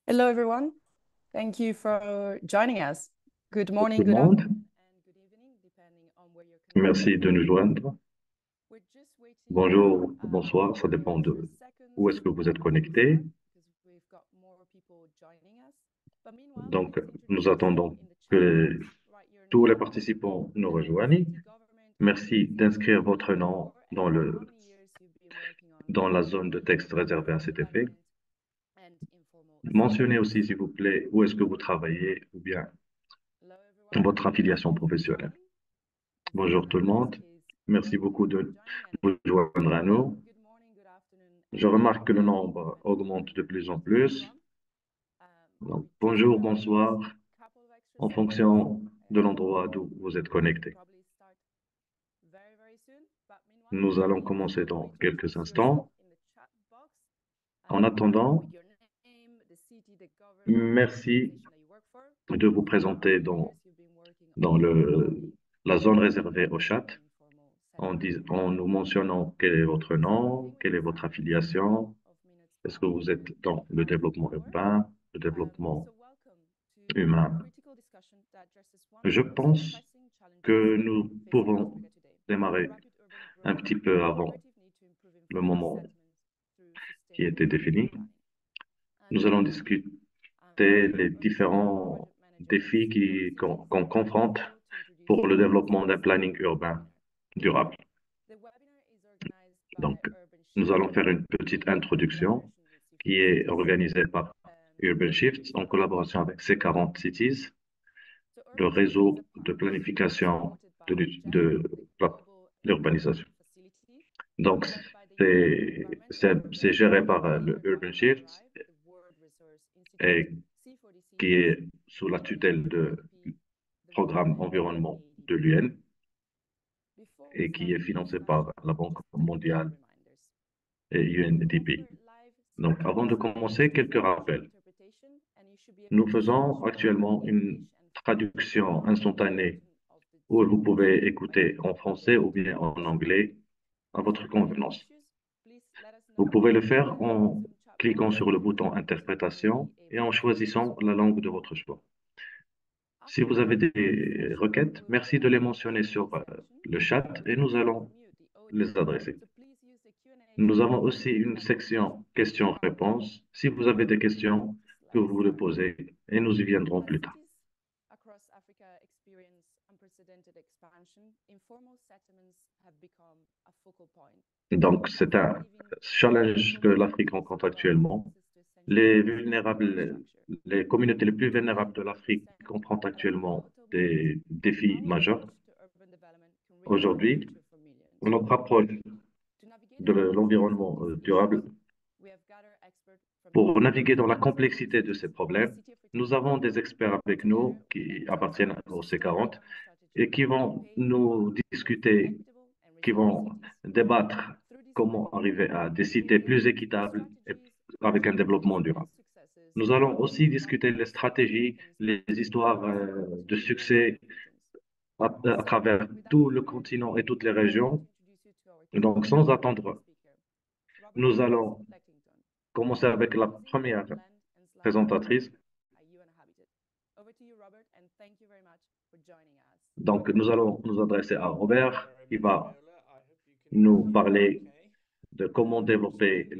Hello, everyone. Thank you for joining us. Good Tout morning, le good monde, afternoon, and good evening, depending on where you're connecting merci de from. nous joindre. We're just waiting Bonjour, bonsoir, ça for dépend a few de seconds où est-ce que vous êtes to connecté. start because we've got more people joining us. But meanwhile, Donc, please nous introduce yourself attendons in the que chat box. Write your tous les name, participants nous the rejoignent. city, government, and Merci organization d'inscrire that you votre work nom for, and how many years you've been working on dans la zone de texte réservée à informal cet effet. development and informal Mentionnez settlements. aussi, s'il vous plaît, où est-ce que vous travaillez ou bien Hello, everyone. votre affiliation Thank you for professionnelle. joining. This Bonjour tout le is monde. Merci Roberta. beaucoup Thank you for de joining. And vous joindre à nous. good morning, good afternoon, Je and remarque que le good evening, nombre depending on augmente de plus en where you're plus. from. Donc, We just bonjour, have bonsoir, a couple of extra en seconds, fonction de l'endroit d'où and vous êtes we'll connecté. probably start very soon. But meanwhile, Nous allons please commencer feel dans free to quelques introduce yourself instants. in the chat box En attendant, with your name, the city, the government, and merci organization that you work for, de vous and how présenter many years you've been working dans on informally la zone réservée au development chat and informal settlements. en nous mentionnant quel est votre So I nom, think we quelle est can votre start in a couple affiliation, of minutes est-ce que from vous êtes dans le half développement hour. urbain, le développement So welcome to a humain. critical discussion that addresses one of Je the most pense pressing challenges que nous facing pouvons Africa today, the démarrer rapid urban un growth petit and peu the avant imperative need to improve le informal moment settlements through qui sustainable était urban défini. planning. And Nous to allons do that, discuter I have les a few différents project managers défis from the cities qu'on confronte available to introduce pour le themselves développement in d'un this planning urbain webinar. durable. The webinar is organized by Donc, Urban nous Shift allons faire une in petite collaboration introduction with qui C40 est Cities. organisée par Urban And Shift en collaboration avec C40 Cities, so le Urban Shift is a réseau de partnership planification supported de, by JEF, the Global l'urbanisation. Environment Facility, Donc, led by the UN Environmental c'est Programme, géré par and le delivered by Urban Shift UNDRIVE, the World Resource Institute, et C40 qui Cities, est sous la tutelle de UNDP, the World programme Bank, and environnement de ADB. l'UN Before we et qui start est the financé discussion, par la Banque just a couple of mondiale reminders. et We UNDP. offer live Donc, avant de simultaneous commencer, quelques translation rappels. interpretation, and you should be able Nous to switch faisons between actuellement une English and French traduction at the instantanée bottom of the où vous screen. pouvez So by écouter en clicking on français ou bien en English anglais translate. à If votre you have any convenance. issues, please let us Vous know pouvez le faire via the en Zoom chat cliquant box, sur le and bouton our team will interprétation be et able en to choisissant respond la to langue you. de votre choix. Si After vous the avez des translation, requêtes, we'll merci de les provide mentionner the sur translation, le chat and et we'll nous ask you to allons mute the audio. les adresser. So please use the Q&A Nous avons function aussi une at the section top questions-réponses si vous avez des questions of the que slide. vous voulez poser et nous y viendrons As plus tard. cities across Africa experience unprecedented expansion, informal settlements have become a focal point. Donc, c'est Africa un living in challenge vulnerable que l'Afrique communities rencontre without actuellement. access to essential Les services and vulnérables, infrastructure. les communautés les plus Today, vulnérables de we l'Afrique present confrontent a actuellement pivotal moment des as défis our majeurs. approach to urban development can redefine the Aujourd'hui, future for millions. notre approche To navigate the de complexities of l'environnement these issues, durable, we have gathered experts from pour different naviguer dans la countries and complexité de cities. ces The problèmes, city of nous Pretoria, avons des experts avec together nous we qui aim to appartiennent explore au sustainable C40 urban et strategy qui on vont paving the way nous towards discuter, equitable and qui resilient vont cities. débattre Through this comment webinar, arriver à des we will cités delve plus into the équitables et strategies, avec un challenges, développement and durable. successes Nous allons of aussi discuter les multi-state settlement stratégies, mechanisms les histoires across the de continent and succès regions. à So, travers without tout le further ado, continent et toutes les I'd like régions. to introduce you to our Donc, keynote sans attendre, speaker, nous Roberta allons Lexington. commencer avec la Housing, première land, and livelihood présentatrice. are you inhabited. Over to you, Robert, and thank you very much for joining us. Donc, nous allons nous adresser à Thank you Robert very qui much, va Viola. I hope you can nous hear me parler okay. de comment Just développer checking that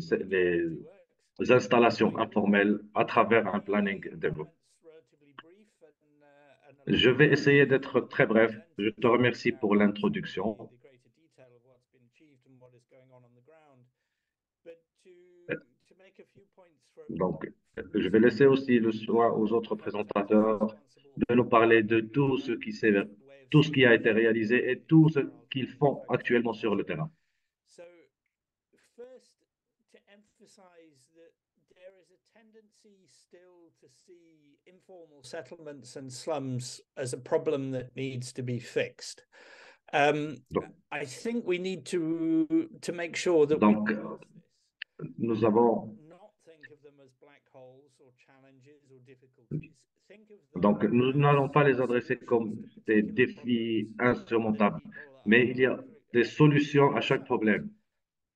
the technology works. les installations Great. informelles à I'll keep travers un planning my développé. comments relatively brief and Je allow vais essayer the d'être très bref. Je presenters te to remercie bring pour out some of l'introduction. the greater detail of what's been achieved and what is going on the ground. But to make a few points Donc, from je this vais laisser aussi le webinar, soin aux the autres content is présentateurs responsible de nous for parler de giving you tout an ce qui unfiltered way of tout ce qui seeing a this été and réalisé et tout here's ce where I'll try qu'ils and font focus my actuellement sur le attention. terrain. So first, to emphasize that there is a tendency still to see informal settlements and slums as a problem that needs to be fixed. Donc, I think we need to make sure that donc, we address this nous and avons not think of them as black holes or challenges or difficulties. Think of them donc nous n'allons pas les as adresser solutions comme to des particular défis problems that insurmontables, people mais il y a des are facing solutions à chaque themselves. problème.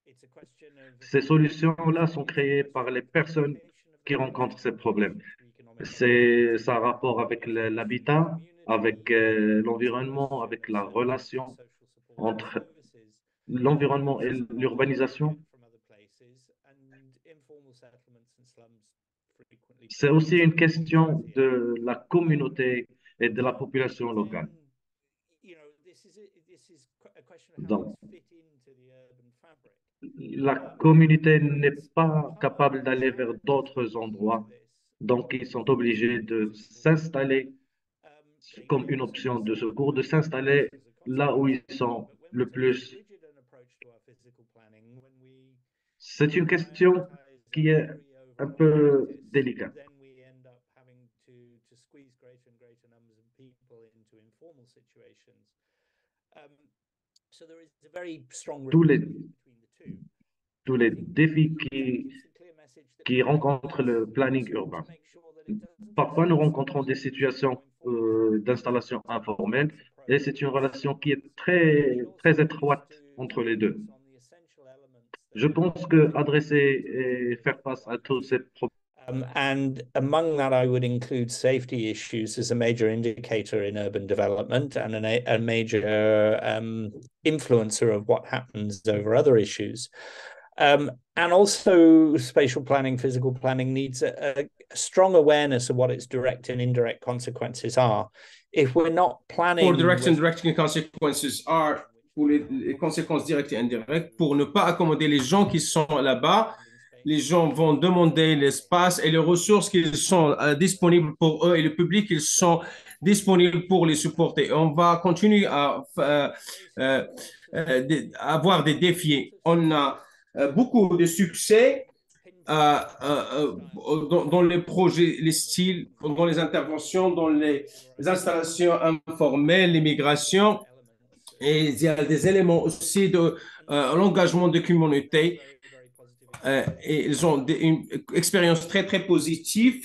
It's a question of Ces finding ways solutions-là of sont using créées the par les personnes sophistication of qui rencontrent ces problèmes. Ça a rapport avec l'habitat, avec l'environnement, avec la relation entre l'environnement et l'urbanisation. C'est aussi une question de la communauté et de la population locale. Donc, la communauté n'est pas capable d'aller vers d'autres endroits, donc ils sont obligés de s'installer comme une option de secours, de s'installer là où ils sont le plus. C'est une question qui est un peu délicate. Tous les défis qui rencontrent le planning urbain. Parfois, nous rencontrons des situations d'installation informelle et c'est une relation qui est très, très étroite entre les deux. Je pense que adresser et faire face à tous ces problèmes. And among that, I would include safety issues as a major indicator in urban development and a major influencer of what happens over other issues. And also spatial planning, physical planning needs a strong awareness of what its direct and indirect consequences are. If we're not planning... For direct and indirect consequences are, pour les conséquences directes et indirectes, pour ne pas accommoder les gens qui sont là-bas, les gens vont demander l'espace et les ressources qui sont disponibles pour eux et le public qui sont disponibles pour les supporter. On va continuer à avoir des défis. On a beaucoup de succès dans les projets, les styles, dans les interventions, dans les installations informelles, l'immigration. Et il y a des éléments aussi de l'engagement de communauté. Et ils ont une expérience très, très positive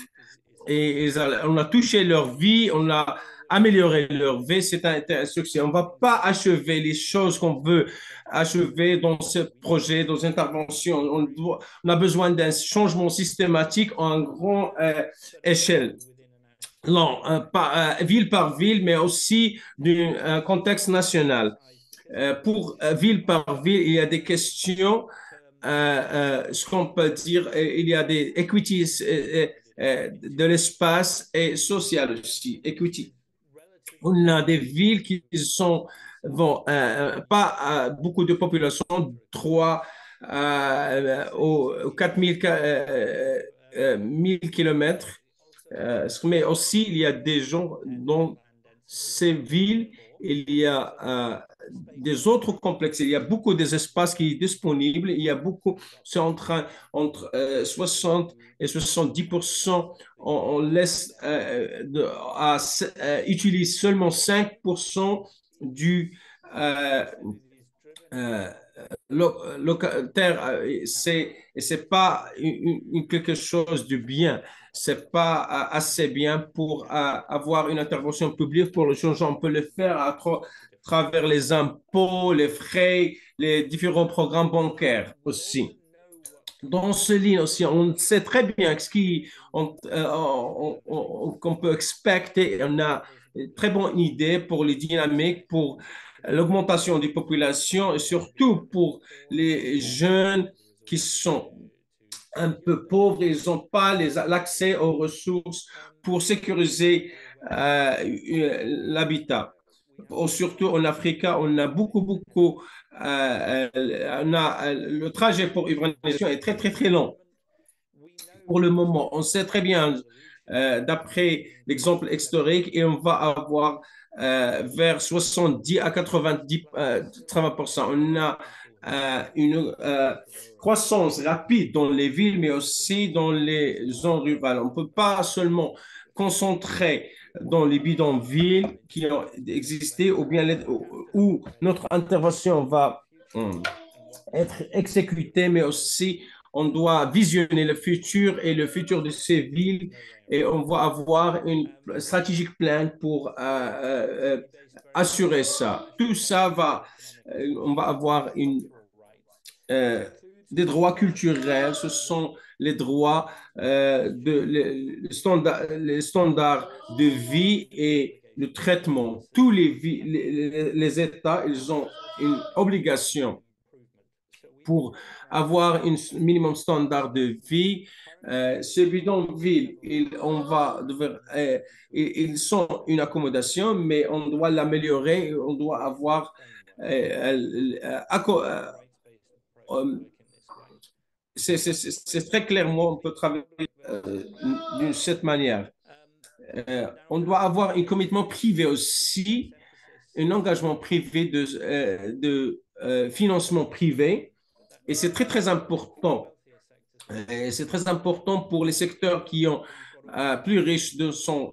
et on a touché leur vie, on a amélioré leur vie. C'est un succès. On ne va pas achever les choses qu'on veut achever dans ce projet, dans intervention. On a besoin d'un changement systématique en grande échelle. Non, pas ville par ville, mais aussi d'un contexte national. Pour ville par ville, il y a des questions. Ce qu'on peut dire, il y a des equities de l'espace et social aussi, equity. On a des villes qui sont pas beaucoup de population, 3 aux 4000 kilomètres, mais aussi il y a des gens dans ces villes, il y a des autres complexes. Il y a beaucoup d'espaces qui sont disponibles. Il y a beaucoup, c'est entre 60 et 70%. On laisse utiliser seulement 5% du terre. C'est pas quelque chose de bien. C'est pas assez bien pour avoir une intervention publique pour le changement. On peut le faire à travers les impôts, les frais, les différents programmes bancaires aussi. Dans ce ligne aussi, on sait très bien ce qu'on peut expecter. On a une très bonne idée pour les dynamiques, pour l'augmentation des populations et surtout pour les jeunes qui sont un peu pauvres, ils n'ont pas l'accès aux ressources pour sécuriser l'habitat. Surtout en Afrique, on a beaucoup, le trajet pour urbanisation est très, très, très long. Pour le moment, on sait très bien, d'après l'exemple historique, et on va avoir vers 70 à 80%. On a une croissance rapide dans les villes, mais aussi dans les zones rurales. On ne peut pas seulement concentrer dans les bidonvilles qui ont existé ou bien où notre intervention va être exécutée, mais aussi on doit visionner le futur et le futur de ces villes et on va avoir une stratégique plan pour assurer ça. Tout ça on va avoir des droits culturels, ce sont les droits, les standards de vie et le traitement. Tous les États, ils ont une obligation pour avoir un minimum standard de vie. Ces bidonvilles, ils sont une accommodation, mais on doit l'améliorer. On doit avoir c'est très clairement, on peut travailler d'une cette manière. On doit avoir un commitment privé aussi, un engagement privé de financement privé. Et c'est très, très important. C'est très important pour les secteurs qui ont plus riches de son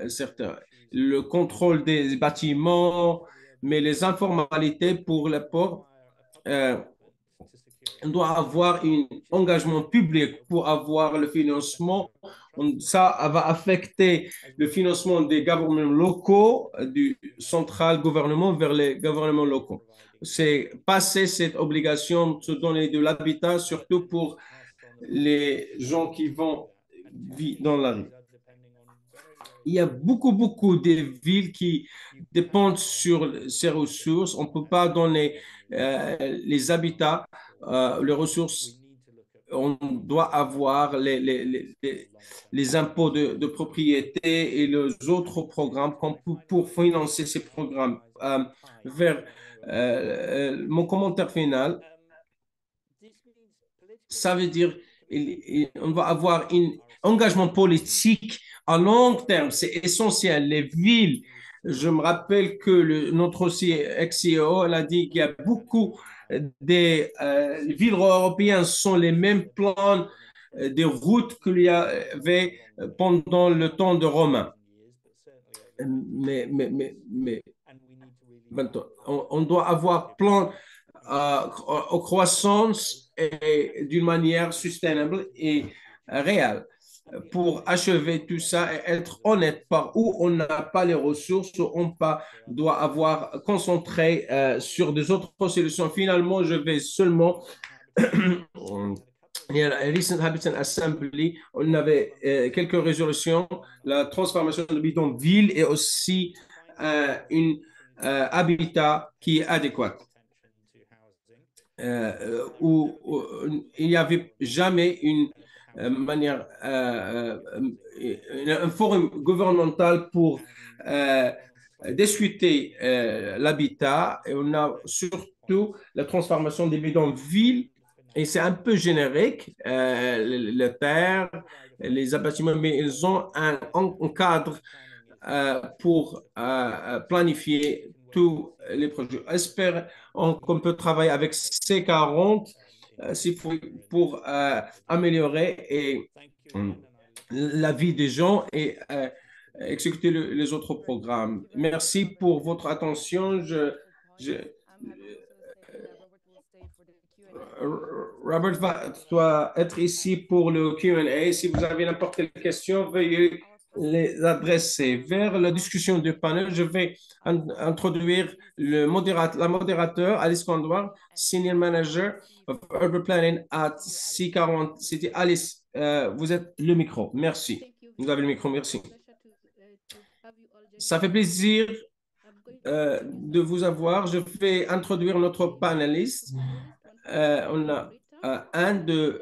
secteur. Le contrôle des bâtiments, mais les informalités pour le port. On doit avoir un engagement public pour avoir le financement. Ça va affecter le financement des gouvernements locaux, du central gouvernement vers les gouvernements locaux. C'est passer cette obligation de se donner de l'habitat, surtout pour les gens qui vont vivre dans la rue. Il y a beaucoup de villes qui dépendent sur ces ressources. On ne peut pas donner les habitats, les ressources. On doit avoir les impôts de propriété et les autres programmes pour financer ces programmes. Vers mon commentaire final, ça veut dire on va avoir un engagement politique à long terme. C'est essentiel. Les villes, je me rappelle que notre ex-CEO a dit qu'il y a beaucoup des villes européennes sont les mêmes plans des routes qu'il y avait pendant le temps de Romain. Mais maintenant, on doit avoir plan aux croissance et d'une manière sustainable et réelle pour achever tout ça et être honnête par où on n'a pas les ressources, on doit avoir concentré sur des autres solutions. Finalement, je vais seulement il y a la Recent Habitat Assembly, on avait quelques résolutions, la transformation de bidonville et aussi un habitat qui est adéquat. Où il n'y avait jamais une manière, un forum gouvernemental pour discuter l'habitat. Et on a surtout la transformation des bidonvilles. Et c'est un peu générique, les terres, les bâtiments, mais ils ont un cadre pour planifier tous les projets. J'espère qu'on peut travailler avec C40 pour améliorer la vie des gens et exécuter les autres programmes. Merci pour votre attention. Robert doit être ici pour le Q&A. Si vous avez n'importe quelle question, veuillez les adresser. Vers la discussion du panel, je vais introduire la modérateur, Alice Condor, Senior Manager of Urban Planning at C40 City. Alice, vous êtes le micro. Merci. Vous avez le micro, merci. Ça fait plaisir de vous avoir. Je vais introduire notre panéliste. On a un de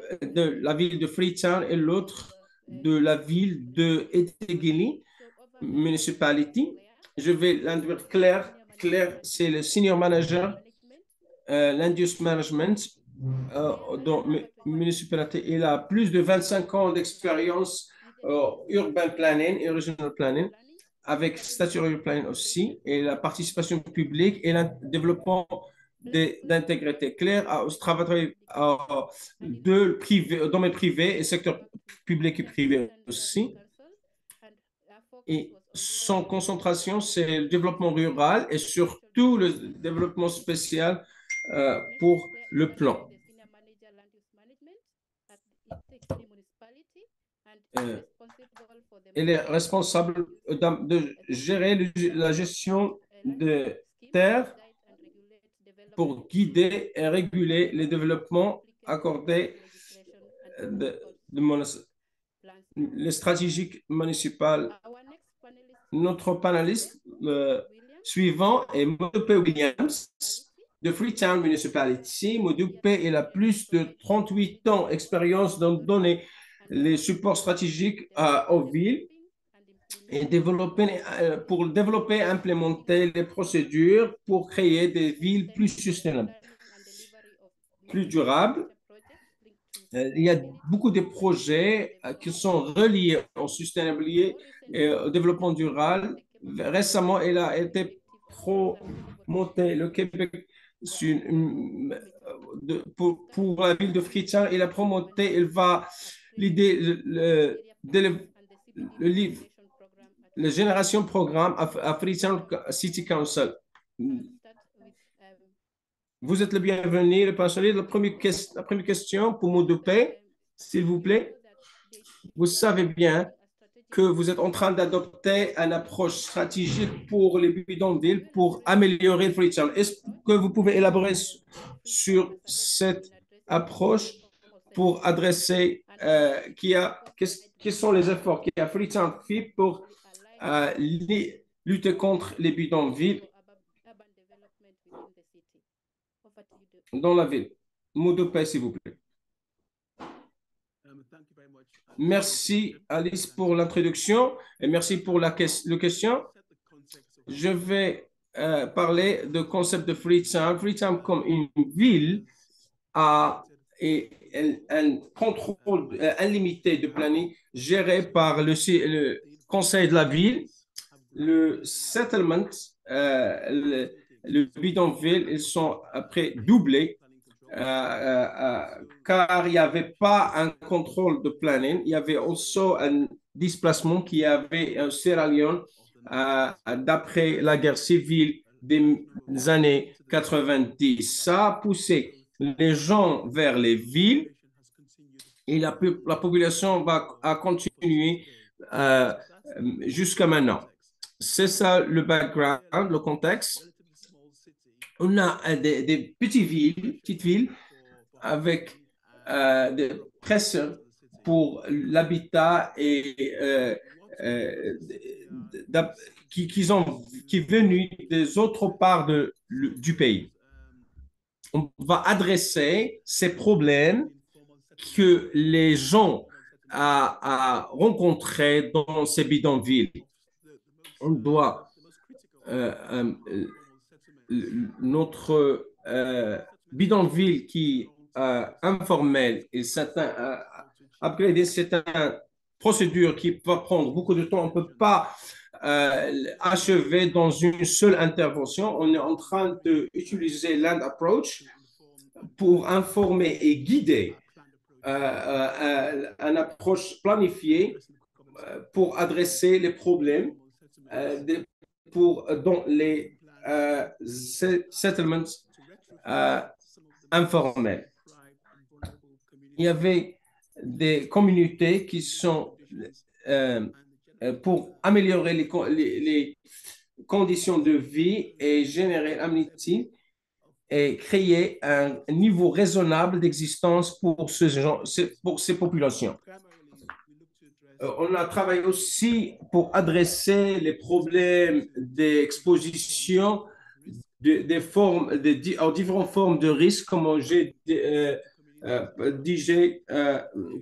la ville de Freetown et l'autre de la ville de Etegili Municipality. Je vais l'introduire Claire. Claire, c'est le Senior Manager Land Use Management dans municipalité. Il a plus de 25 ans d'expérience urban planning et regional planning, avec statutory planning aussi, et la participation publique et le développement d'intégrité. Claire a travaillé dans le domaine privé et secteur public et privé aussi. Et son concentration, c'est le développement rural et surtout le développement spécial pour le plan. Elle est responsable de gérer la gestion de terres pour guider et réguler les développements accordé les stratégies municipales. Notre panéliste suivant est Modupe Williams de Freetown Municipality. Modupe il a plus de 38 ans d'expérience dans donner les supports stratégiques aux villes et pour développer et implémenter les procédures pour créer des villes plus sustainables, plus durables. Il y a beaucoup de projets qui sont reliés au sustainabilité et au développement durable. Récemment, il a été promoté le Québec pour la ville de Freetown. Il a promoté, il va l'idée, le livre, la génération programme à Freetown City Council. Vous êtes le bienvenu, le pensionnaire. La première question pour Modupe, s'il vous plaît. Vous savez bien que vous êtes en train d'adopter une approche stratégique pour les bidonvilles pour améliorer Freetown. Est-ce que vous pouvez élaborer sur cette approche pour adresser quels sont les efforts qu'il y a Freetown fait pour lutter contre les bidonvilles dans la ville? Modupe, s'il vous plaît. Merci, Alice, pour l'introduction et merci pour la question. Je vais parler du concept de Freetown. Freetown comme une ville a un contrôle illimité de planning géré par le conseil de la ville, le settlement, le bidonville, ils sont après doublés car il n'y avait pas un contrôle de planning. Il y avait aussi un déplacement qui avait en Sierra Leone d'après la guerre civile des années 90. Ça a poussé les gens vers les villes et la population a continué jusqu'à maintenant. C'est ça le background, le contexte. On a des petites villes avec des pressions pour l'habitat et qui sont venus des autres parts du pays. On va adresser ces problèmes que les gens ont rencontrés dans ces bidonvilles. On doit notre bidonville qui est informel et upgrader, c'est une procédure qui va prendre beaucoup de temps. On ne peut pas achever dans une seule intervention. On est en train d'utiliser Land Approach pour informer et guider une approche planifiée pour adresser les problèmes dans les settlements informels. Il y avait des communautés qui sont pour améliorer les conditions de vie et générer l'amitié et créer un niveau raisonnable d'existence pour ces populations. On a travaillé aussi pour adresser les problèmes d'exposition aux différentes formes de risques, comme j'ai dit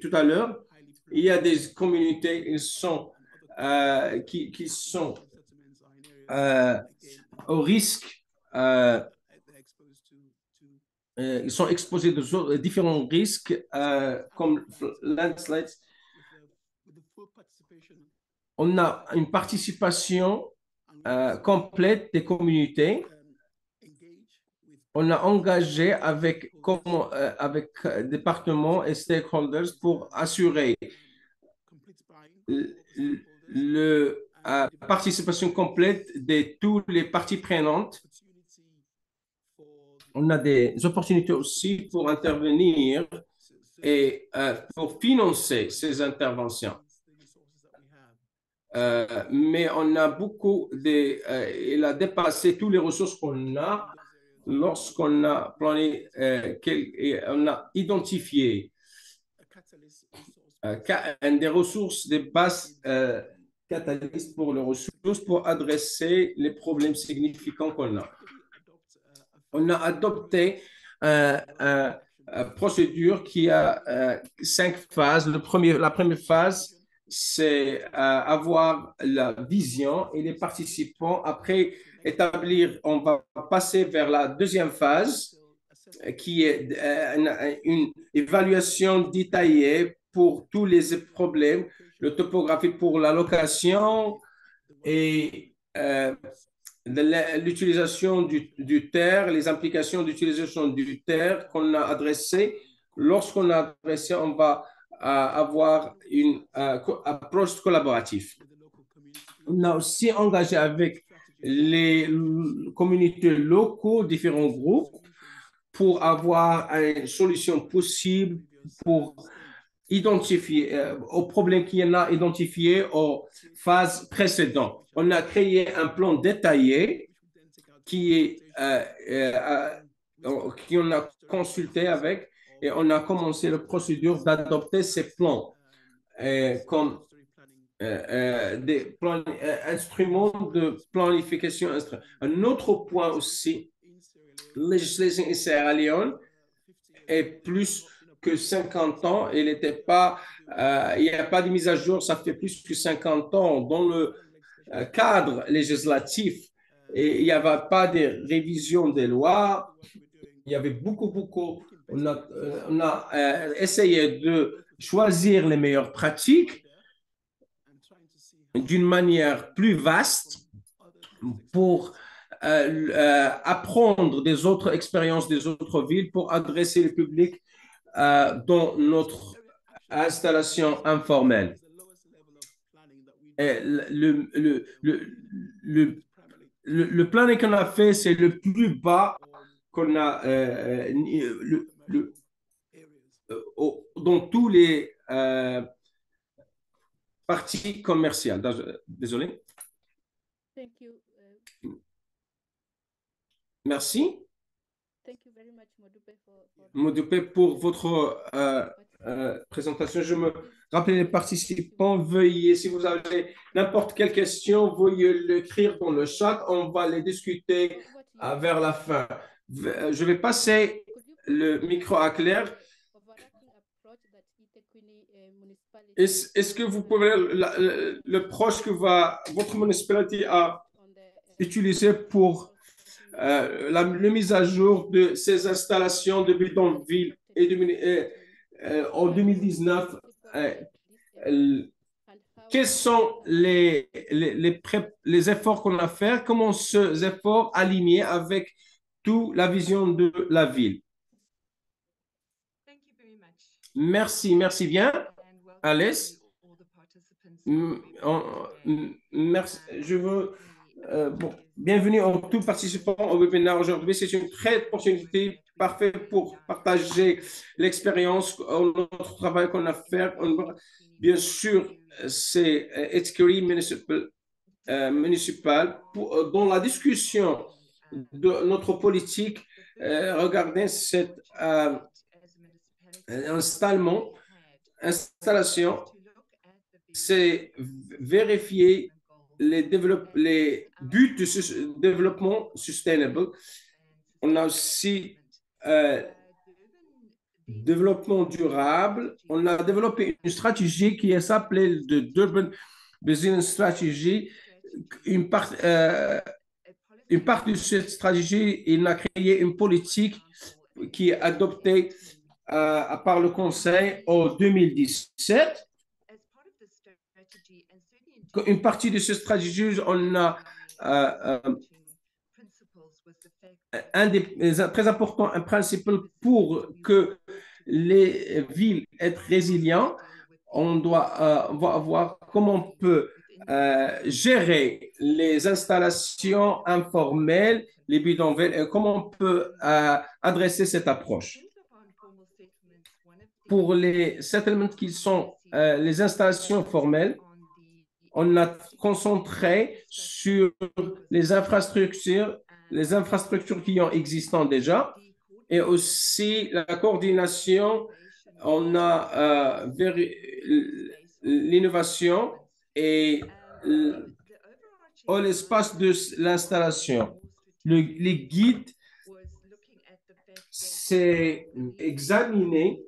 tout à l'heure. Il y a des communautés qui sont au risque, ils sont exposés à différents risques comme landslides. On a une participation complète des communautés. On a engagé avec départements et stakeholders pour assurer la participation complète de toutes les parties prenantes. On a des opportunités aussi pour intervenir et pour financer ces interventions. Mais on a il a dépassé toutes les ressources qu'on a lorsqu'on a plané, on a identifié des ressources, des bases catalystes pour les ressources pour adresser les problèmes significants qu'on a. On a adopté une procédure qui a 5 phases. La première phase, c'est avoir la vision et les participants. Après établir, on va passer vers la deuxième phase qui est une évaluation détaillée pour tous les problèmes, le topographique pour la location et l'utilisation du terre, les implications d'utilisation du terre qu'on a adressé. Lorsqu'on a adressé, on va avoir une approche collaborative. On a aussi engagé avec les communautés locaux, différents groupes, pour avoir une solution possible pour identifier aux problèmes qu'il y en a identifiés aux phases précédentes. On a créé un plan détaillé qui on a consulté avec et on a commencé la procédure d'adopter ces plans comme des instruments de planification. Un autre point aussi, la législation israélienne est plus que 50 ans. Il n'y a pas de mise à jour, ça fait plus que 50 ans. Dans le cadre législatif, et il n'y avait pas de révision des lois. Il y avait beaucoup. On a essayé de choisir les meilleures pratiques d'une manière plus vaste pour apprendre des autres expériences des autres villes pour adresser le public dans notre installation informelle. Et le planning qu'on a fait, c'est le plus bas qu'on a dans tous les parties commerciales. Désolé. Merci. Modupe, pour votre présentation. Je me rappelle les participants, veuillez, si vous avez n'importe quelle question, veuillez l'écrire dans le chat. On va les discuter vers la fin. Je vais passer le micro à Claire. Est-ce que vous pouvez l'approche que votre municipalité a utilisée pour la mise à jour de ces installations de bidonville en 2019, quels sont les efforts qu'on a fait? Comment ces efforts alignés avec toute la vision de la ville? Merci bien, Alice. Merci. Je veux bienvenue à tous participants au webinaire aujourd'hui. C'est une très opportunité parfaite pour partager l'expérience, notre travail qu'on a fait. Bien sûr, c'est Etkeri municipal. Dans la discussion de notre politique, regardez cette installation, c'est vérifier les buts de développement sustainable. On a aussi développement durable. On a développé une stratégie qui s'appelée de Durban Business Strategy. Une partie de cette stratégie, il a créé une politique qui est adoptée par le Conseil en 2017. Une partie de cette stratégie, on a un des très important, un principe pour que les villes être résilientes. On doit voir comment on peut gérer les installations informelles, les bidonvilles, et comment on peut adresser cette approche. Pour les settlements qui sont les installations formelles, on a concentré sur les infrastructures les infrastructures qui ont existant déjà et aussi la coordination. On a l'innovation et l'espace de l'installation. Les guides, c'est examiner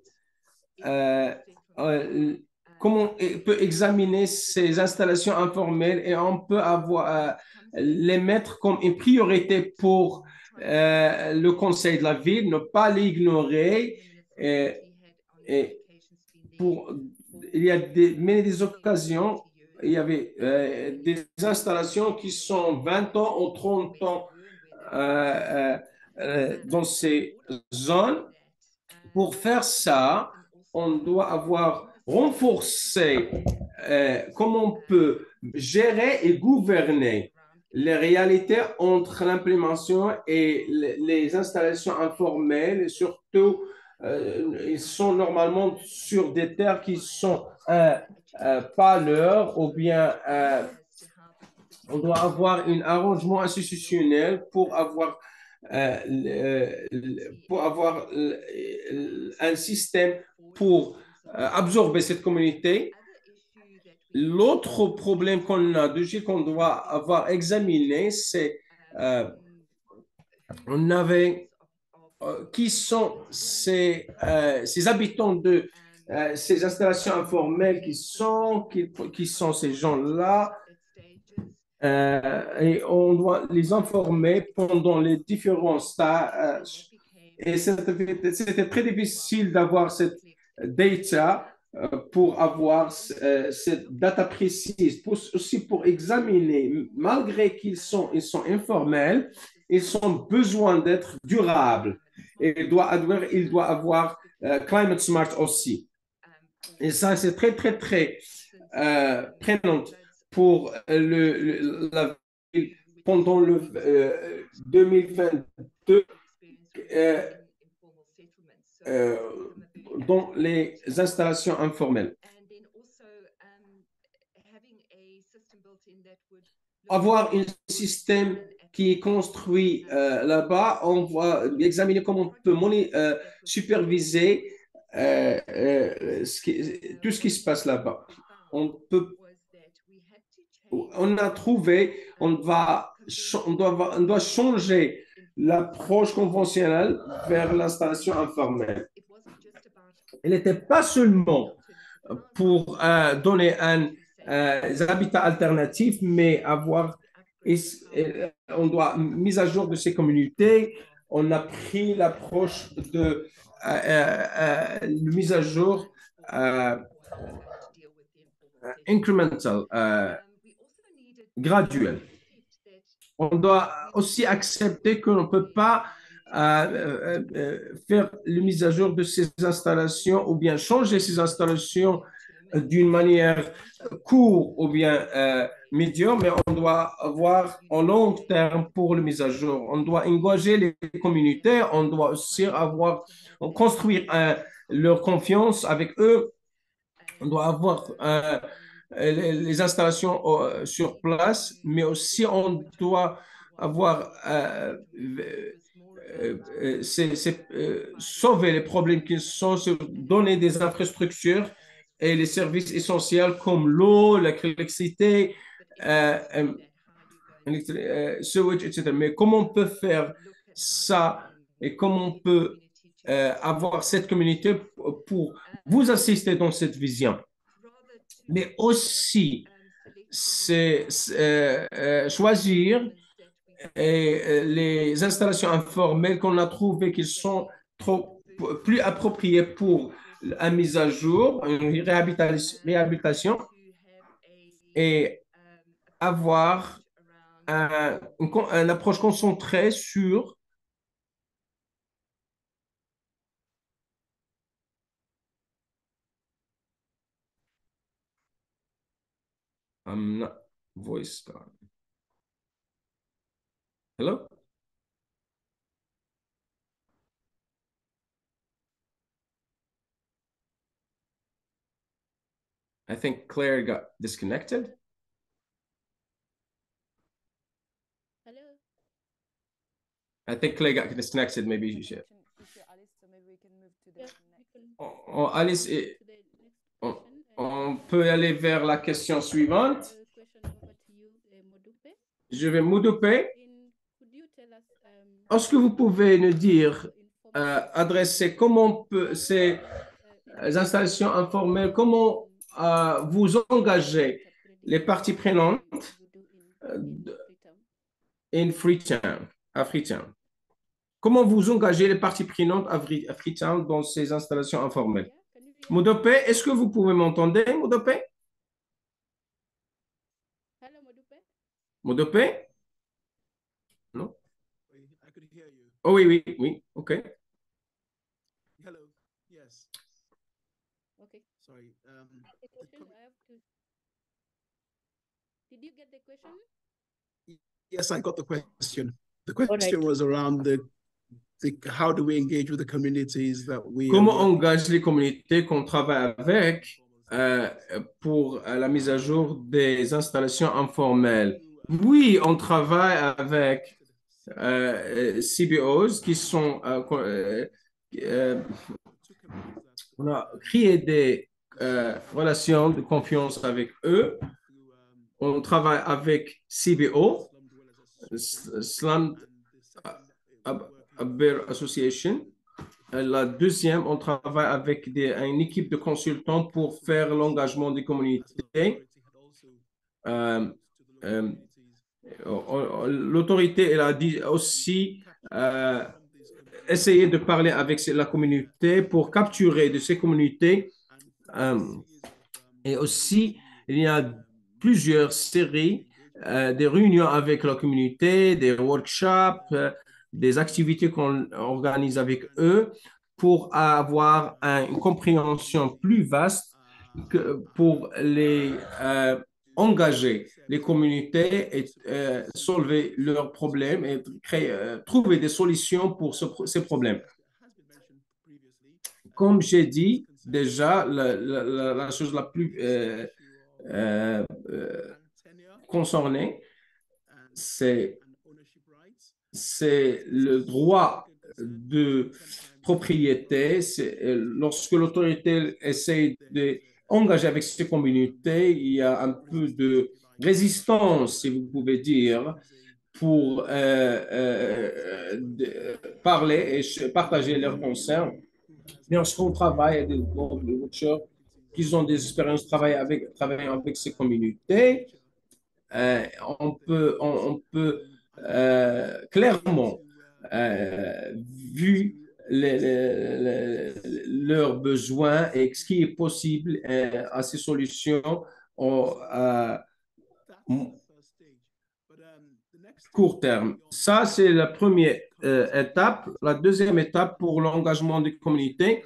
comment on peut examiner ces installations informelles et on peut avoir les mettre comme une priorité pour le conseil de la ville, ne pas l'ignorer. Et pour, il y a des occasions, il y avait des installations qui sont 20 ans ou 30 ans dans ces zones. Pour faire ça, on doit avoir renforcé comment on peut gérer et gouverner les réalités entre l'implémentation et les installations informelles. Et surtout, ils sont normalement sur des terres qui sont pas leurs ou bien on doit avoir un arrangement institutionnel pour avoir un système pour absorber cette communauté. L'autre problème qu'on doit avoir examiné, c'est on avait qui sont ces habitants de ces installations informelles, qui sont ces gens-là. Et on doit les informer pendant les différents stages. Et c'était très difficile d'avoir cette data pour avoir cette data précise, aussi pour examiner, malgré ils sont informels, ils ont besoin d'être durables. Et il doit avoir climate smart aussi. Et ça, c'est très, très, très prenant pour la ville pendant le 2022 dans les installations informelles. Avoir un système qui est construit là-bas, on va examiner comment on peut superviser tout ce qui se passe là-bas. On a trouvé, on doit changer l'approche conventionnelle vers l'installation informelle. Il n'était pas seulement pour donner un habitat alternatif, mais on doit mise à jour de ces communautés. On a pris l'approche de mise à jour incremental, graduelle. On doit aussi accepter qu'on ne peut pas faire la mise à jour de ces installations ou bien changer ces installations d'une manière courte ou bien médium, mais on doit avoir en long terme pour la mise à jour. On doit engager les communautés, on doit aussi construire leur confiance avec eux. On doit avoir les installations sur place, mais aussi on doit avoir sauver les problèmes qui sont sur donner des infrastructures et les services essentiels comme l'eau, l'électricité, sewage, etc. Mais comment on peut faire ça et comment on peut avoir cette communauté pour vous assister dans cette vision? Mais aussi, c'est choisir les installations informelles qu'on a trouvées qui sont plus appropriées pour la mise à jour, une réhabilitation et avoir une approche concentrée sur voice gone. Hello? I think Claire got disconnected. Hello. I think Clay got disconnected, maybe. Connection issue, Alice, so maybe we can move to the Yeah, next. we can Alice, to the next on, question. on peut aller vers la question suivante. Question over to you, Modupe. Je vais Moudopé. Could you tell us, Est-ce que vous pouvez nous dire, adresser comment ces installations informelles, comment vous engagez les parties prenantes in Freetown, à Freetown? Comment vous engagez les parties prenantes à Freetown dans ces installations informelles? Moudopé, est-ce que vous pouvez m'entendre, Moudopé? Hello, Modupe. Moudopé? Non? I could hear you. Oh oui, oui, oui, OK. Hello. Yes. Okay. Sorry. The question I have to. Did you get the question? Yes, I got the question. The question was around the how do we engage with the communities that we Comment on engage les communautés qu'on travaille avec pour la mise à jour des installations informelles? Oui, on travaille avec CBOs qui sont on a créé des relations de confiance avec eux. On travaille avec CBO, Slum Bear Association. La deuxième, on travaille avec une équipe de consultants pour faire l'engagement des communautés. L'autorité, elle a dit aussi essayer de parler avec la communauté pour capturer de ces communautés. Et aussi, il y a plusieurs séries, des réunions avec la communauté, des workshops, des activités qu'on organise avec eux pour avoir une compréhension plus vaste pour les engager les communautés et solver leurs problèmes et trouver des solutions pour ces problèmes. Comme j'ai dit déjà, la chose la plus concernée, c'est le droit de propriété. Lorsque l'autorité essaie d'engager avec ces communautés, il y a un peu de résistance, si vous pouvez dire, pour parler et partager leurs concerns. Lorsqu'on travaille avec des workshops qui ont des expériences travaillant avec ces communautés, on peut clairement, vu leurs besoins et ce qui est possible à ces solutions court terme. Ça, c'est la première étape. La deuxième étape pour l'engagement des communautés,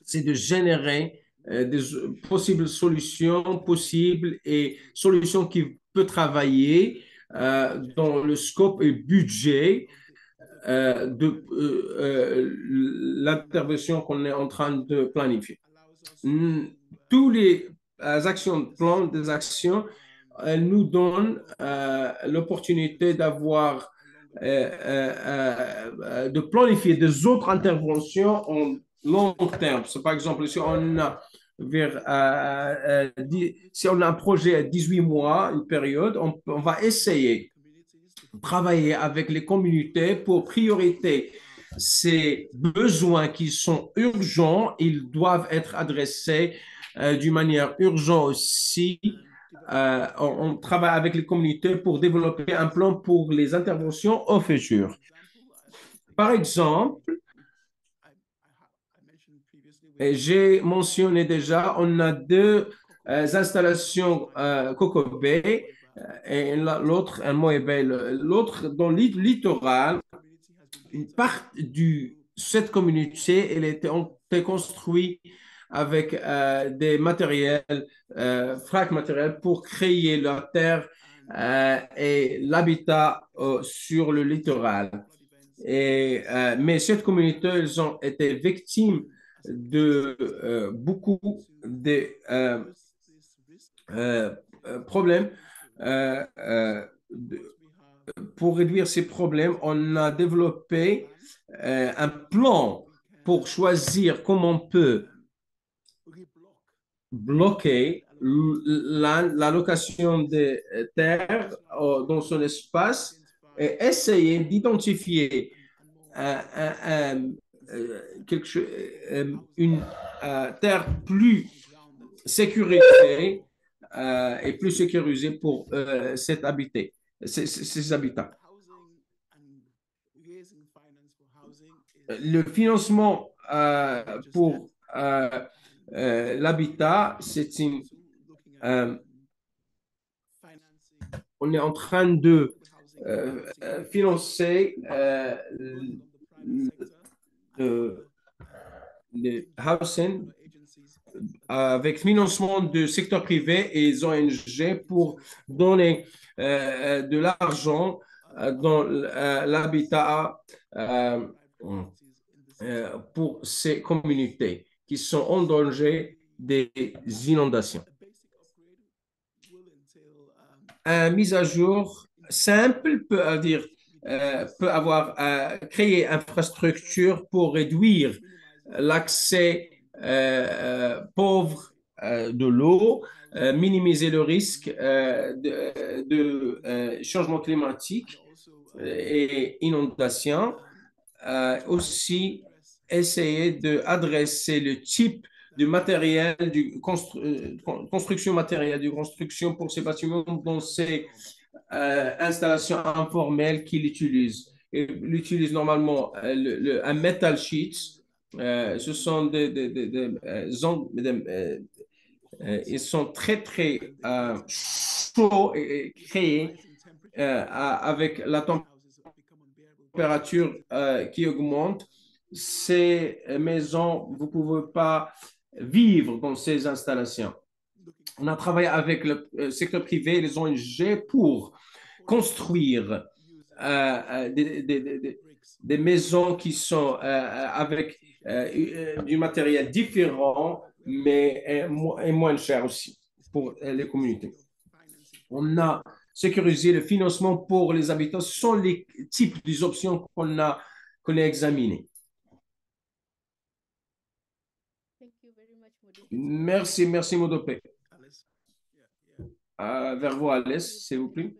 c'est de générer des possibles solutions possibles et solutions qui peuvent travailler dans le scope et budget de l'intervention qu'on est en train de planifier. Tous les actions, plans des actions, nous donnent l'opportunité d'avoir de planifier des autres interventions en long terme. C'est par exemple, si on a si on a un projet à 18 mois, une période, on va essayer de travailler avec les communautés pour prioriter ces besoins qui sont urgents. Ils doivent être adressés d'une manière urgente aussi. On travaille avec les communautés pour développer un plan pour les interventions au futur. Par exemple, j'ai mentionné déjà, on a deux installations Coco Bay et l'autre un Moe Bay. L'autre dans le littoral, une part de cette communauté, elle était construite avec des matériels, frac matériels pour créer la terre et l'habitat sur le littoral. Mais cette communauté, elles ont été victimes de beaucoup de problèmes pour réduire ces problèmes, on a développé un plan pour choisir comment on peut bloquer l'allocation des terres dans son espace et essayer d'identifier une terre plus sécurisée et plus sécurisée pour ces habitats. Le financement pour l'habitat, c'est une... on est en train de financer le housing avec financement du secteur privé et les ONG pour donner de l'argent dans l'habitat pour ces communautés qui sont en danger des inondations. Une mise à jour simple peut avoir créé infrastructure pour réduire l'accès pauvre de l'eau, minimiser le risque de changement climatique et inondation, aussi essayer d'adresser le type de matériel, construction matérielle, de construction pour ces bâtiments dans ces installations informelles qu'il utilise. Il utilise normalement un metal sheet. Ce sont ils sont très, très chauds et créés avec la température qui augmente. Ces maisons, vous ne pouvez pas vivre dans ces installations. On a travaillé avec le secteur privé et les ONG pour construire des maisons qui sont avec du matériel différent, mais moins cher aussi pour les communautés. On a sécurisé le financement pour les habitants. Ce sont les types des options qu'on a examinées. Merci Modopé. Vers vous, Alice, s'il vous plaît.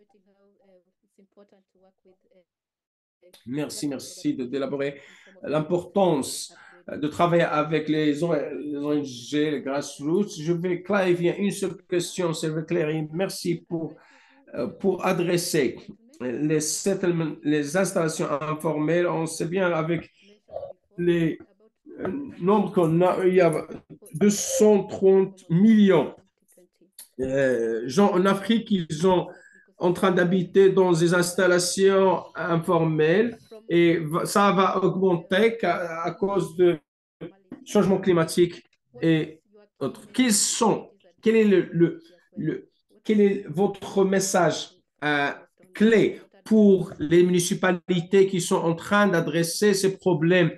Merci d'élaborer l'importance de travailler avec les ONG, les grassroots. Je vais clarifier une seule question, c'est clair. Merci pour adresser les installations informelles. On sait bien avec les nombres qu'on a, il y a 230 millions gens en Afrique, ils sont en train d'habiter dans des installations informelles et ça va augmenter à cause de changement climatique et autres. Quel est votre message clé pour les municipalités qui sont en train d'adresser ces problèmes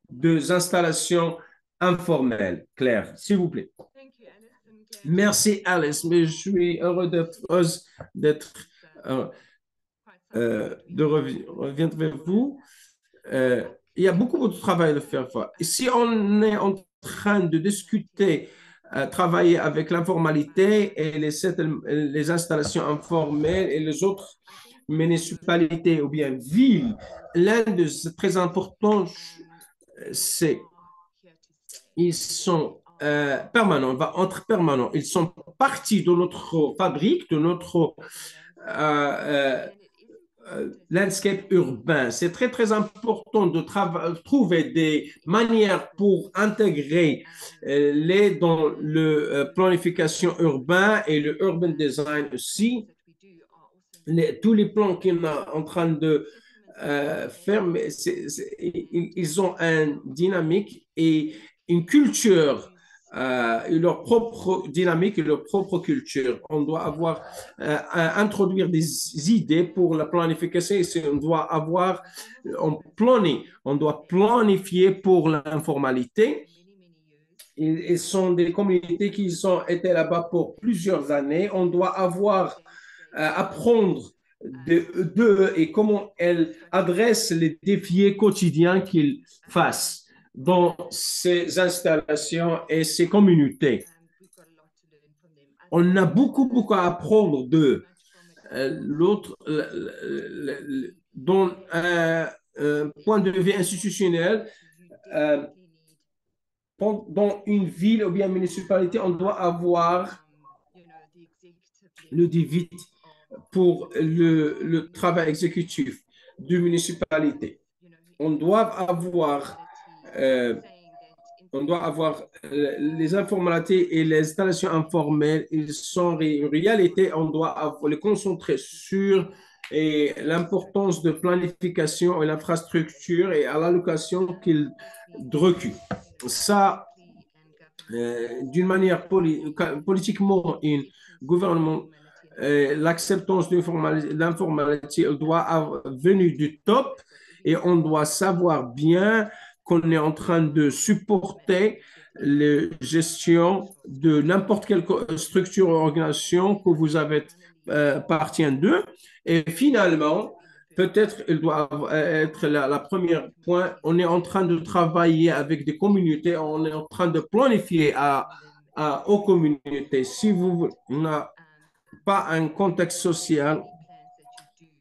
des installations informelles? Claire, s'il vous plaît. Merci Alice, mais je suis heureux de revenir vers vous. Il y a beaucoup de travail à faire. Si on est en train de discuter, travailler avec l'informalité et les installations informelles et les autres municipalités ou bien villes, l'un des très importants, c'est ils sont permanents, entre permanents. Ils sont partie de notre fabrique, de notre landscape urbain. C'est très, très important de trouver des manières pour intégrer dans le planification urbaine et le urban design aussi. Tous les plans qu'on est en train de faire, ils ont une dynamique et une culture, leur propre dynamique et leur propre culture. On doit introduire des idées pour la planification. On doit planifier pour l'informalité. Ils sont des communautés qui ont été là-bas pour plusieurs années. On doit apprendre d'eux et comment elles adressent les défis quotidiens qu'ils fassent dans ces installations et ces communautés. On a beaucoup à apprendre d'eux. L'autre, dans un point de vue institutionnel, dans une ville ou bien une municipalité, on doit avoir le DVIT pour le travail exécutif de municipalité. On doit avoir les informalités et les installations informelles. Ils sont une réalité. On doit les concentrer sur l'importance de planification et l'infrastructure et à l'allocation qu'ils reculent. Ça, d'une manière politiquement, un gouvernement, l'acceptance de l'informalité doit venir du top et on doit savoir bien qu'on est en train de supporter la gestion de n'importe quelle structure ou organisation que vous avez appartient d'eux. Et finalement, peut-être il doit être la première point. On est en train de travailler avec des communautés, on est en train de planifier aux communautés. Si vous n'avez pas un contexte social,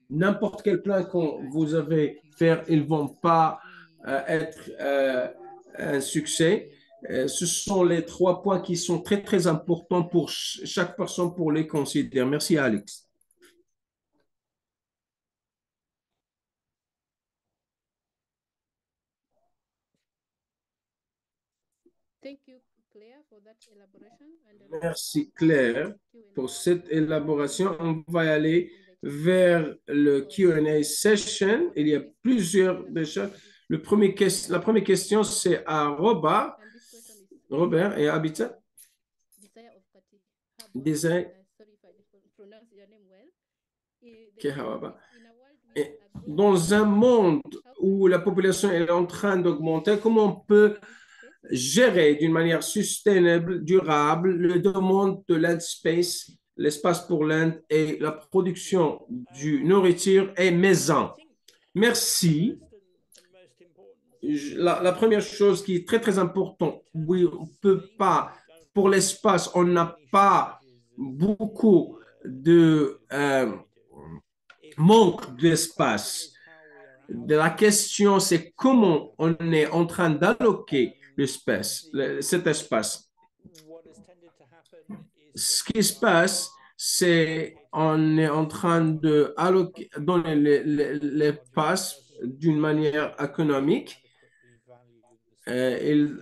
n'importe quel plan que vous avez fait, ils ne vont pas être un succès. Ce sont les 3 points qui sont très importants pour chaque personne pour les considérer. Merci, Alex. Merci, Claire, pour cette élaboration. On va aller vers le Q&A session. Il y a plusieurs déjà. La première question, c'est à Robert et Habitat. Dans un monde où la population est en train d'augmenter, comment on peut gérer d'une manière sustainable, durable, le demande de land space, l'espace pour l'Inde et la production de nourriture et maison? Merci. La première chose qui est très importante, oui, on ne peut pas, pour l'espace, on n'a pas beaucoup de manque d'espace. La question, c'est comment on est en train d'alloquer cet espace. Ce qui se passe, c'est qu'on est en train de donner l'espace d'une manière économique. Il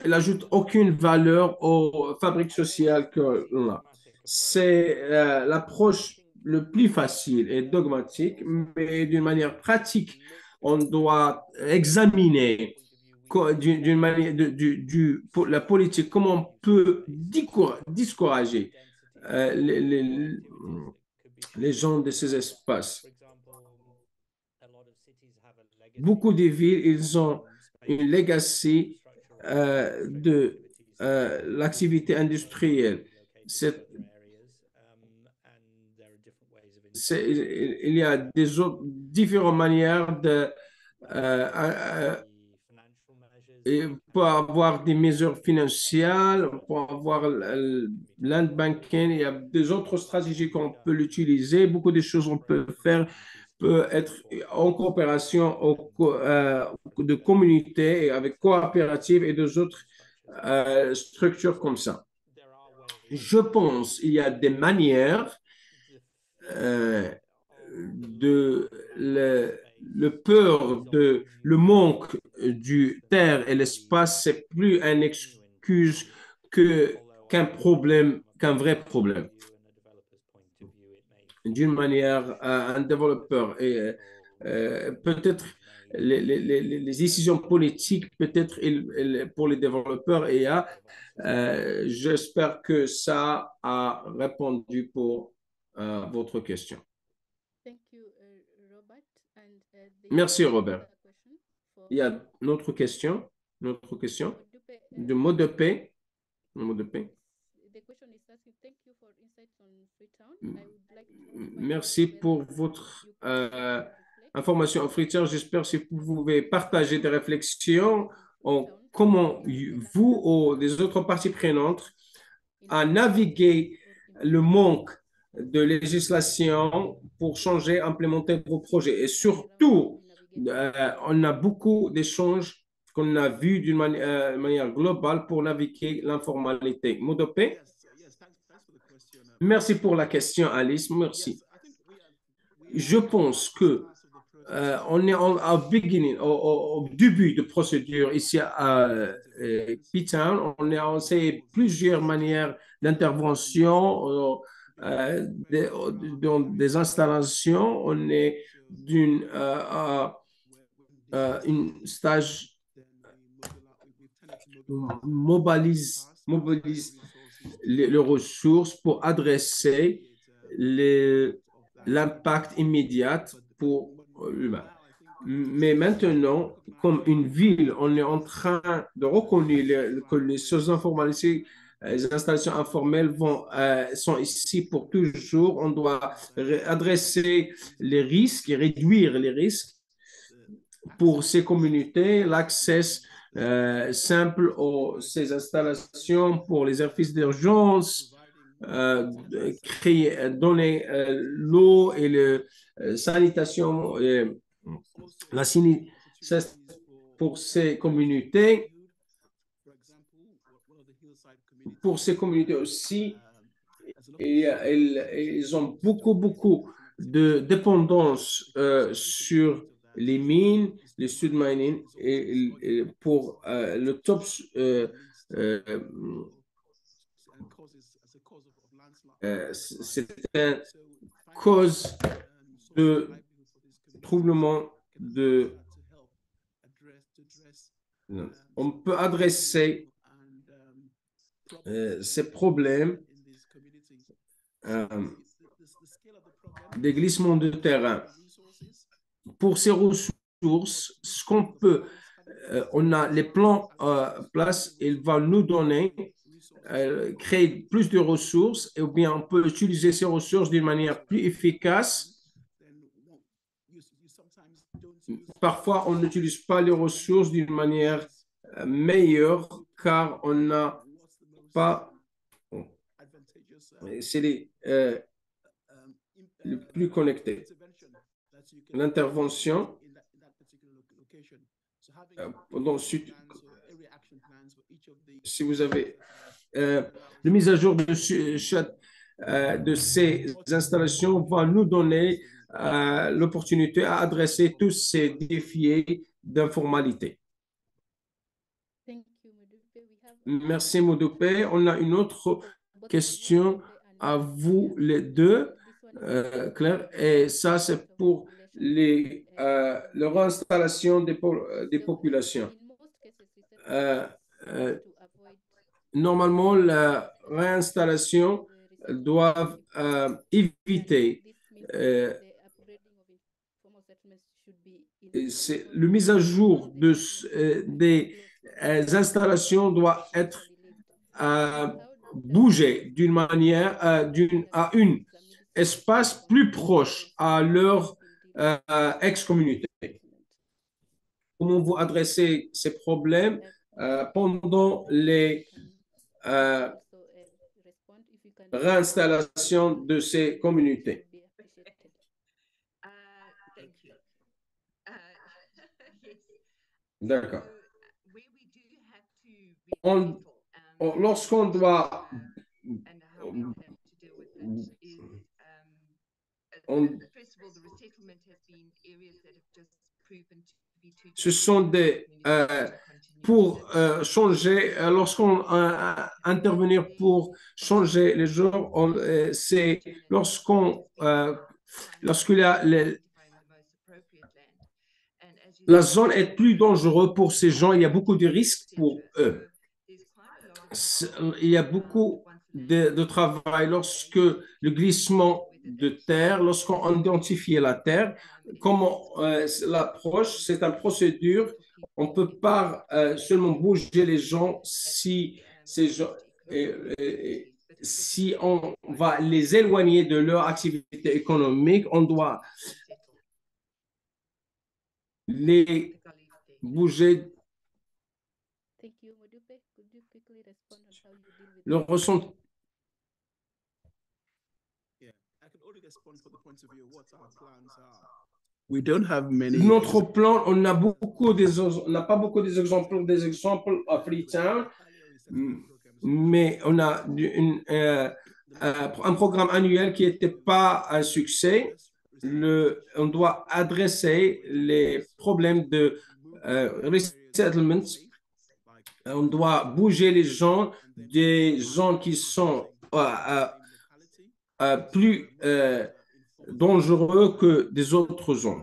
n'ajoute aucune valeur aux fabriques sociales que l'on a. C'est l'approche le plus facile et dogmatique, mais d'une manière pratique, on doit examiner d'une manière pour la politique, comment on peut discourager les gens de ces espaces. Beaucoup de villes, ils ont une legacy de l'activité industrielle. Il y a différentes manières de pour avoir des mesures financières, pour avoir land banking, il y a des autres stratégies qu'on peut l'utiliser. Beaucoup de choses qu'on peut faire peut être en coopération de communautés avec coopératives et d'autres autres structures comme ça. Je pense qu'il y a des manières le peur de le manque du terre et l'espace, c'est plus une excuse qu'un problème, qu'un vrai problème. D'une manière, un développeur et peut-être les décisions politiques, peut-être pour les développeurs et j'espère que ça a répondu pour votre question. Merci, Robert. Il y a une autre question de mot de paix. Merci pour votre information en Freetown. J'espère que vous pouvez partager des réflexions en comment vous ou des autres parties prenantes à naviguer le manque de législation pour changer, implémenter vos projets. Et surtout, on a beaucoup d'échanges qu'on a vus d'une manière globale pour naviguer l'informalité. Modopé? Merci pour la question, Alice. Merci. Je pense que on est au début de procédure ici à P-Town. On a essayé plusieurs manières d'intervention dans des installations. On est d'une une stage mobilise les ressources pour adresser l'impact immédiat pour l'humain. Mais maintenant, comme une ville, on est en train de reconnaître que les choses informelles, les installations informelles sont ici pour toujours. On doit adresser les risques et réduire les risques pour ces communautés, l'accès simple à ces installations pour les services d'urgence, donner l'eau et la sanitation, pour ces communautés. Pour ces communautés aussi, ils ont beaucoup de dépendance sur les mines, les sud mining, et pour le top c'est une cause de troublement de. On peut adresser ces problèmes des glissements de terrain. Pour ces ressources, ce qu'on peut, on a les plans place, il va nous donner, créer plus de ressources, ou bien on peut utiliser ces ressources d'une manière plus efficace. Parfois, on n'utilise pas les ressources d'une manière meilleure car on n'a pas. C'est les plus connectés. L'intervention si vous avez la mise à jour de ces installations va nous donner l'opportunité à adresser tous ces défis d'informalité. Merci Modopé. On a une autre question à vous les deux, Claire, et ça c'est pour la réinstallation des populations. Normalement, la réinstallation doit éviter le mise à jour des installations doit être bougé d'une manière à une espace plus proche à leur ex-communauté. Comment vous adressez ces problèmes pendant les réinstallations de ces communautés? D'accord. Lorsqu'on doit ce sont des pour changer lorsqu'on intervenir pour changer les gens, c'est lorsque la zone est plus dangereuse pour ces gens, il y a beaucoup de risques pour eux. Il y a beaucoup de travail lorsque le glissement de terre, lorsqu'on identifie la terre, comment l'approche, c'est une procédure. On ne peut pas seulement bouger les gens si ces gens si on va les éloigner de leur activité économique, on doit les bouger. Thank you, Modupe. Could you quickly respond on how you deal with Le ressent. Yeah, I can only respond for the point of view of what our plans are. We don't have many. Notre plan, on n'a pas beaucoup des exemples africains, mais on a un programme annuel qui n'était pas un succès. On doit adresser les problèmes de resettlement. On doit bouger les gens des zones qui sont plus dangereux que des autres zones.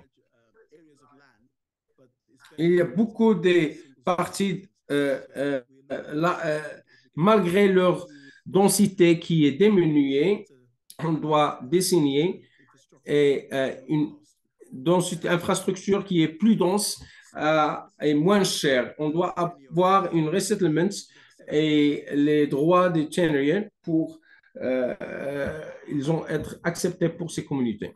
Il y a beaucoup de parties, malgré leur densité qui est diminuée, on doit dessiner une densité infrastructure qui est plus dense et moins chère. On doit avoir une resettlement et les droits des Tenerians pour ils vont être acceptés pour ces communautés.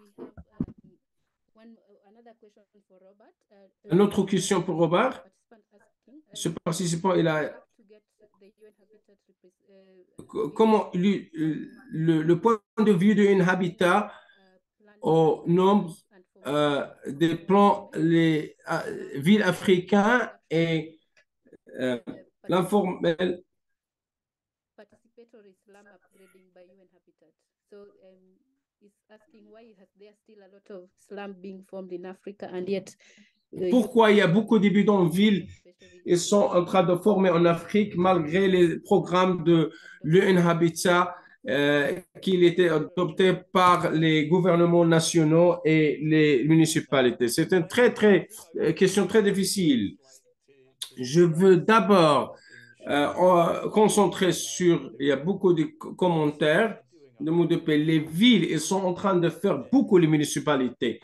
Une autre question pour Robert. Ce participant, il a comment le point de vue d'un habitat au nombre des plans, les villes africaines et l'informel. Participatory slum upgrading by UN Habitat. So it's asking why there still a lot of slum being formed in Africa and yet. Pourquoi il y a beaucoup de bidonvilles ils sont en train de former en Afrique malgré les programmes de l'UN Habitat qui étaient adoptés par les gouvernements nationaux et les municipalités. C'est une question très difficile. Je veux d'abord concentrer sur, il y a beaucoup de commentaires de Modupe. Les villes, ils sont en train de faire beaucoup les municipalités.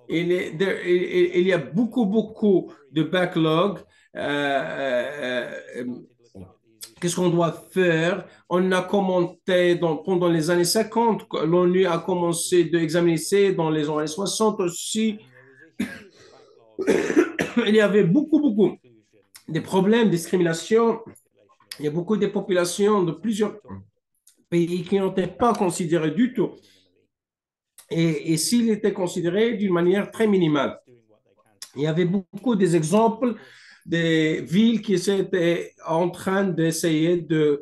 Il y a beaucoup de backlog. Qu'est-ce qu'on doit faire? On a commenté pendant les années 50, l'ONU a commencé d'examiner dans les années 60 aussi. Il y avait beaucoup de problèmes, de discrimination. Il y a beaucoup de populations de plusieurs pays qui n'étaient pas considérées du tout. Et s'il était considéré d'une manière très minimale. Il y avait beaucoup d'exemples des villes qui étaient en train d'essayer de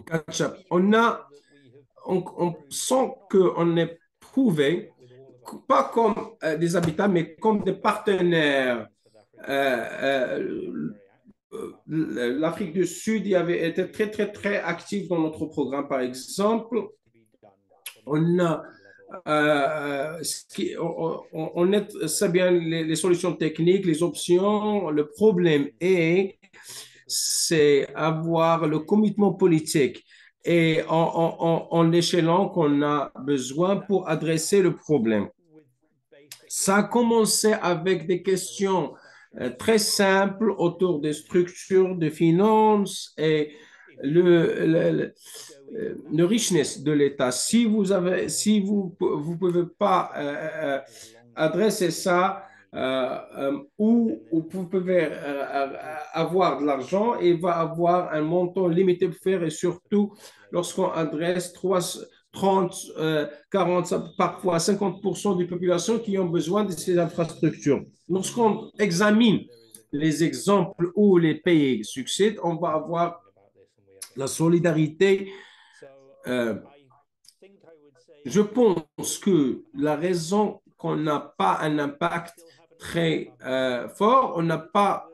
catch up. On sent qu'on est prouvé, pas comme des habitants, mais comme des partenaires. L'Afrique du Sud y avait été très active dans notre programme, par exemple. On sait bien les solutions techniques, les options. Le problème c'est avoir le commitment politique et en échelon qu'on a besoin pour adresser le problème. Ça a commencé avec des questions très simples autour des structures de finances et le richness de l'État. Si vous pouvez pas adresser ça où vous pouvez avoir de l'argent, il va avoir un montant limité pour faire et surtout lorsqu'on adresse 30, 40, parfois 50% des populations qui ont besoin de ces infrastructures. Lorsqu'on examine les exemples où les pays succèdent, on va avoir la solidarité. Je pense que la raison qu'on n'a pas un impact très fort, on n'a pas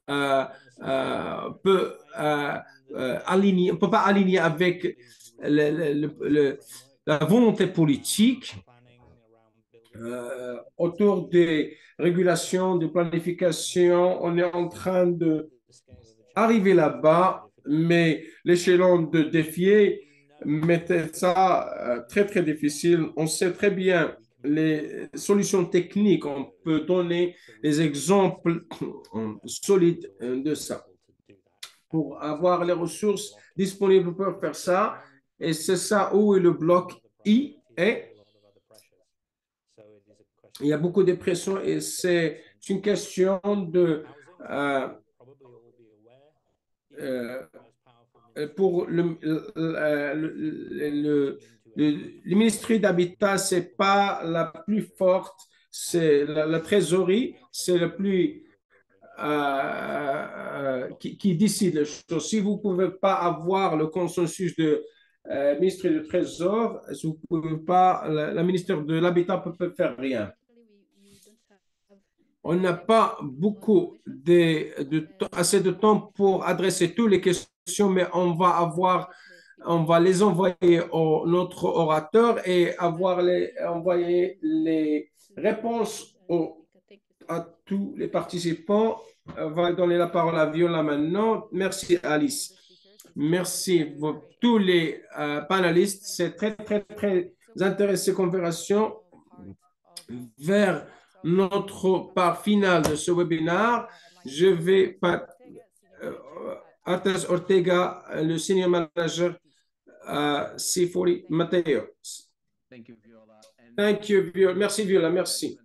on peut pas aligner avec la volonté politique autour des régulations, de planification. On est en train d'arriver là-bas, mais l'échelon de défier mettait ça très difficile. On sait très bien les solutions techniques, on peut donner des exemples solides de ça. pour avoir les ressources disponibles pour faire ça. Et c'est ça où est le bloc I est. Il y a beaucoup de pression et c'est une question de pour le ministère d'Habitat, c'est pas la plus forte, c'est la trésorerie, c'est le plus qui décide les choses. Si vous ne pouvez pas avoir le consensus de ministre du Trésor, vous pouvez pas, la ministère de l'Habitat ne peut faire rien. On n'a pas beaucoup assez de temps pour adresser toutes les questions, mais on va les envoyer à notre orateur et envoyer les réponses à tous les participants. On va donner la parole à Viola maintenant. Merci Alice. Merci tous les panélistes. C'est très, très, très intéressant conversation vers notre part finale de ce webinaire. Je vais Artes Ortega, le senior manager C40 Mateo. Thank you, Viola. Merci, Viola. Merci.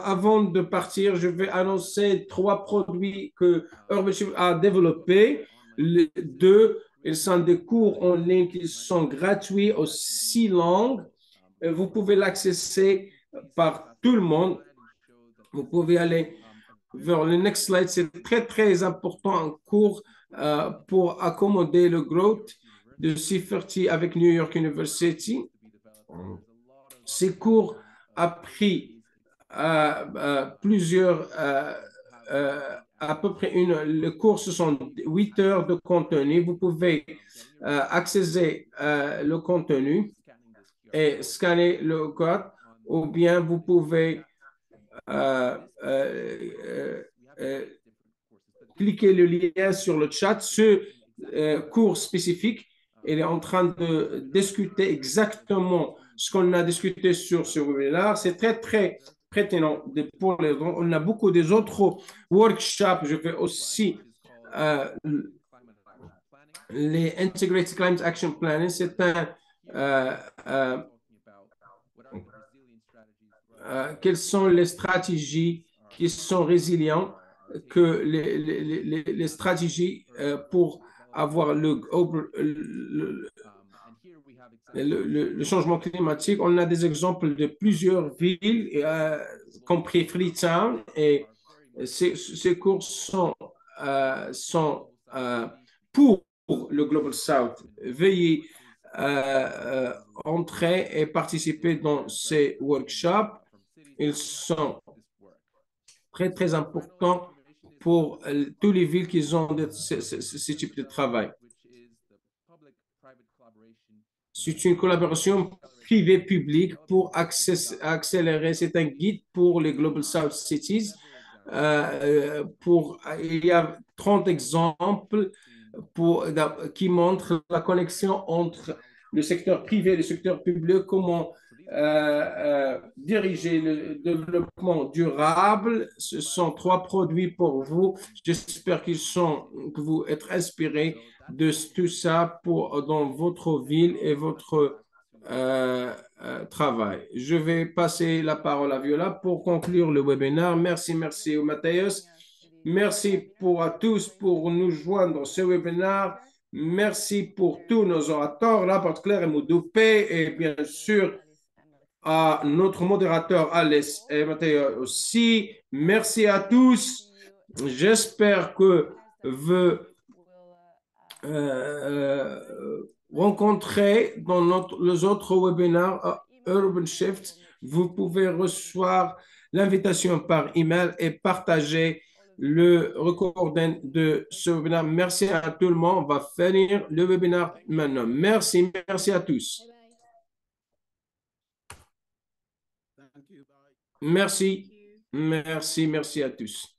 Avant de partir, je vais annoncer 3 produits que UrbanShift a développés. Les 2, ils sont des cours en ligne qui sont gratuits aux 6 langues. Vous pouvez l'accéder par tout le monde. Vous pouvez aller vers le next slide. C'est très, très important en cours pour accommoder le growth de C40 avec New York University. Ces cours ont pris plusieurs, à peu près les cours, ce sont 8 heures de contenu. Vous pouvez accéder le contenu et scanner le code, ou bien vous pouvez cliquer le lien sur le chat. Ce cours spécifique, il est en train de discuter exactement ce qu'on a discuté sur ce webinaire. C'est très, très pertinent pour les gens. On a beaucoup des autres workshops. Je vais aussi les Integrated Climate Action Planning. C'est quelles sont les stratégies qui sont résilientes, que les stratégies pour avoir le changement climatique. On a des exemples de plusieurs villes, compris Freetown, et ces cours sont pour le Global South. Veuillez entrer et participer dans ces workshops. Ils sont très, très importants pour toutes les villes qui ont ce type de travail. C'est une collaboration privée-publique pour accélérer. C'est un guide pour les Global South Cities. Il y a 30 exemples qui montrent la connexion entre le secteur privé et le secteur public, comment diriger le développement durable. Ce sont 3 produits pour vous. J'espère que vous êtes inspirés de tout ça dans votre ville et votre travail. Je vais passer la parole à Viola pour conclure le webinaire. Merci Mathias. Merci à tous pour nous joindre dans ce webinaire. Merci pour tous nos orateurs, Rapporteur Claire et Moudoupé, et bien sûr à notre modérateur Alice et Mathieu aussi. Merci à tous. J'espère que vous rencontrez dans les autres webinaires UrbanShift. Vous pouvez recevoir l'invitation par email et partager le recording de ce webinaire. Merci à tout le monde. On va finir le webinaire maintenant. Merci à tous. Merci à tous.